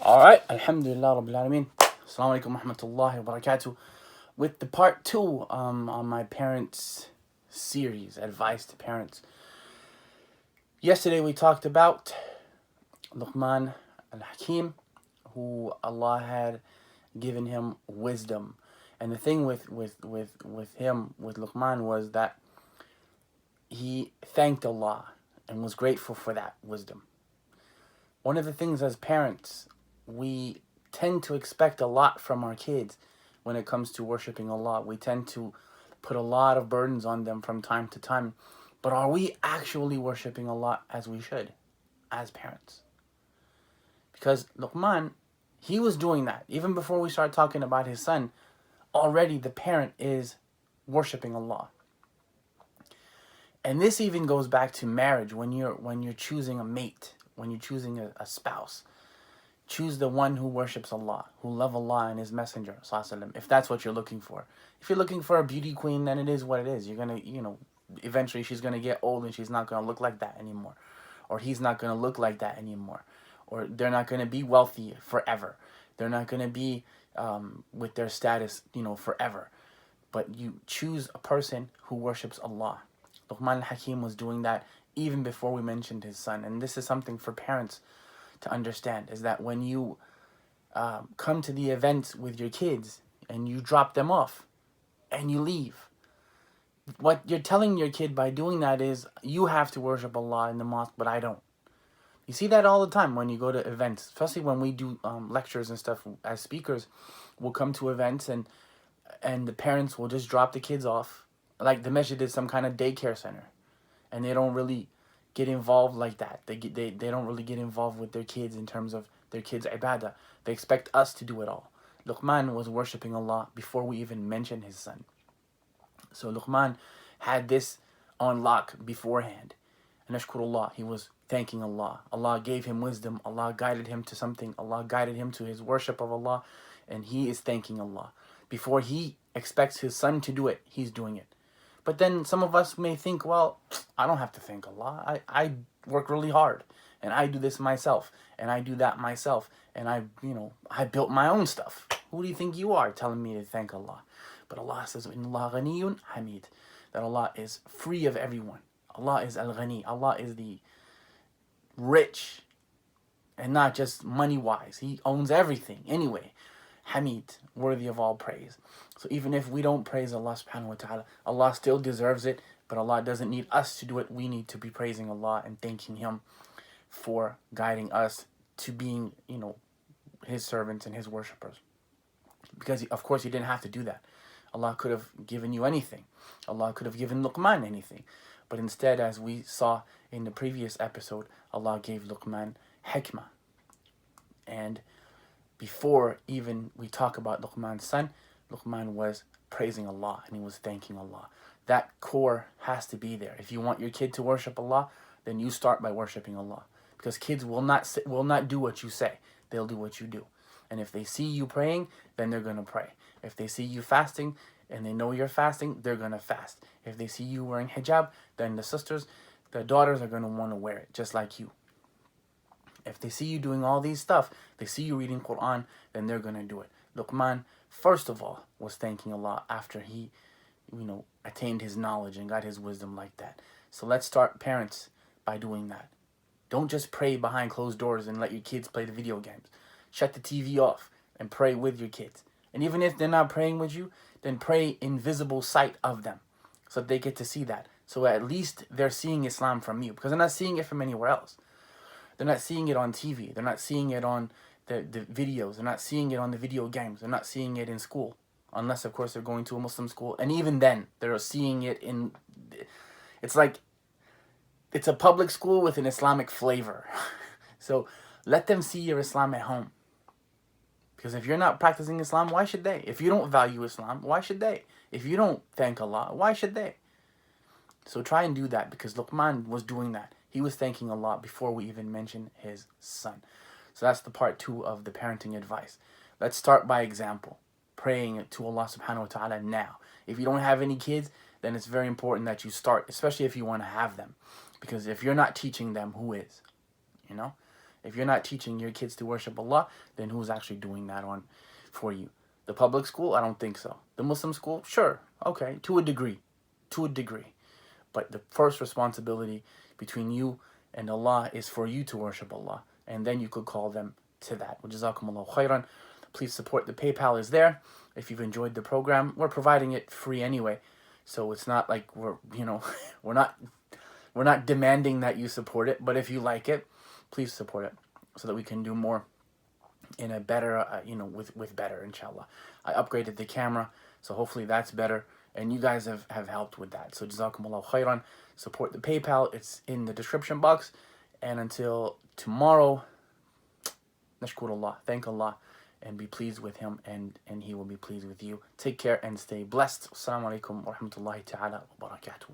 Alright, Alhamdulillah Rabbil Alameen. Assalamu alaikum wa rahmatullahi wa barakatuh. With the part 2 on my parents series, advice to parents. Yesterday we talked about Luqman al-Hakim, who Allah had given him wisdom. And the thing with him, with Luqman, was that he thanked Allah and was grateful for that wisdom. One of the things as parents, we tend to expect a lot from our kids when it comes to worshiping Allah. We tend to put a lot of burdens on them from time to time. But are we actually worshiping Allah as we should, as parents? Because Luqman, he was doing that. Even before we start talking about his son, already the parent is worshiping Allah. And this even goes back to marriage. When you're choosing a mate, when you're choosing a spouse, choose the one who worships Allah, who love Allah and His Messenger, if that's what you're looking for. If you're looking for a beauty queen, then it is what it is. You're going to, eventually she's going to get old and she's not going to look like that anymore. Or he's not going to look like that anymore. Or they're not going to be wealthy forever. They're not going to be with their status, forever. But you choose a person who worships Allah. Luqman al-Hakim was doing that even before we mentioned his son. And this is something for parents to understand, is that when you come to the events with your kids and you drop them off and you leave, what you're telling your kid by doing that is, you have to worship Allah in the mosque, but I don't. You see that all the time when you go to events, especially when we do lectures and stuff as speakers. We'll come to events and the parents will just drop the kids off, like the masjid is some kind of daycare center, and they don't really get involved like that. They don't really get involved with their kids in terms of their kids' ibadah. They expect us to do it all. Luqman was worshipping Allah before we even mentioned his son. So Luqman had this on lock beforehand. And ashkurullah, he was thanking Allah. Allah gave him wisdom. Allah guided him to something. Allah guided him to his worship of Allah. And he is thanking Allah. Before he expects his son to do it, he's doing it. But then some of us may think, well, I don't have to thank Allah. I work really hard. And I do this myself. And I do that myself. And I built my own stuff. Who do you think you are telling me to thank Allah? But Allah says, إِنَّ اللَّهَ غَنِيٌّ حَمِيدٌ. That Allah is free of everyone. Allah is al-Ghani. Allah is the rich. And not just money-wise. He owns everything. Anyway, Hamid, worthy of all praise. So even if we don't praise Allah subhanahu wa ta'ala, Allah still deserves it, but Allah doesn't need us to do it. We need to be praising Allah and thanking Him for guiding us to being, His servants and His worshippers. Because, of course, He didn't have to do that. Allah could have given you anything. Allah could have given Luqman anything. But instead, as we saw in the previous episode, Allah gave Luqman hikmah. And before even we talk about Luqman's son, Luqman was praising Allah and he was thanking Allah. That core has to be there. If you want your kid to worship Allah, then you start by worshiping Allah. Because kids will not do what you say. They'll do what you do. And if they see you praying, then they're going to pray. If they see you fasting and they know you're fasting, they're going to fast. If they see you wearing hijab, then the daughters are going to want to wear it, just like you. If they see you doing all these stuff, they see you reading Quran, then they're going to do it. Luqman, first of all, was thanking Allah after he, attained his knowledge and got his wisdom like that. So let's start, parents, by doing that. Don't just pray behind closed doors and let your kids play the video games. Shut the TV off and pray with your kids. And even if they're not praying with you, then pray in visible sight of them so that they get to see that. So at least they're seeing Islam from you, because they're not seeing it from anywhere else. They're not seeing it on TV. They're not seeing it on the videos. They're not seeing it on the video games. They're not seeing it in school. Unless, of course, they're going to a Muslim school. And even then, they're seeing it in... It's like... It's a public school with an Islamic flavor. So let them see your Islam at home. Because if you're not practicing Islam, why should they? If you don't value Islam, why should they? If you don't thank Allah, why should they? So try and do that, because Luqman was doing that. He was thanking Allah before we even mentioned his son. So that's the part 2 of the parenting advice. Let's start by example. Praying to Allah subhanahu wa ta'ala now. If you don't have any kids, then it's very important that you start, especially if you want to have them. Because if you're not teaching them, who is? If you're not teaching your kids to worship Allah, then who's actually doing that on for you? The public school? I don't think so. The Muslim school? Sure. Okay. To a degree. To a degree. But the first responsibility between you and Allah is for you to worship Allah. And then you could call them to that. Jazakumullahu khairan. Please support. The PayPal is there. If you've enjoyed the program, we're providing it free anyway. So it's not like we're, we're not demanding that you support it. But if you like it, please support it so that we can do more in a better, with better, inshallah. I upgraded the camera, so hopefully that's better. And you guys have helped with that. So Jazakumullahu khairan. Support the PayPal. It's in the description box. And until tomorrow, nashkur Allah. Thank Allah. And be pleased with Him. And He will be pleased with you. Take care and stay blessed. Assalamu alaikum wa rahmatullahi ta'ala wa barakatuh.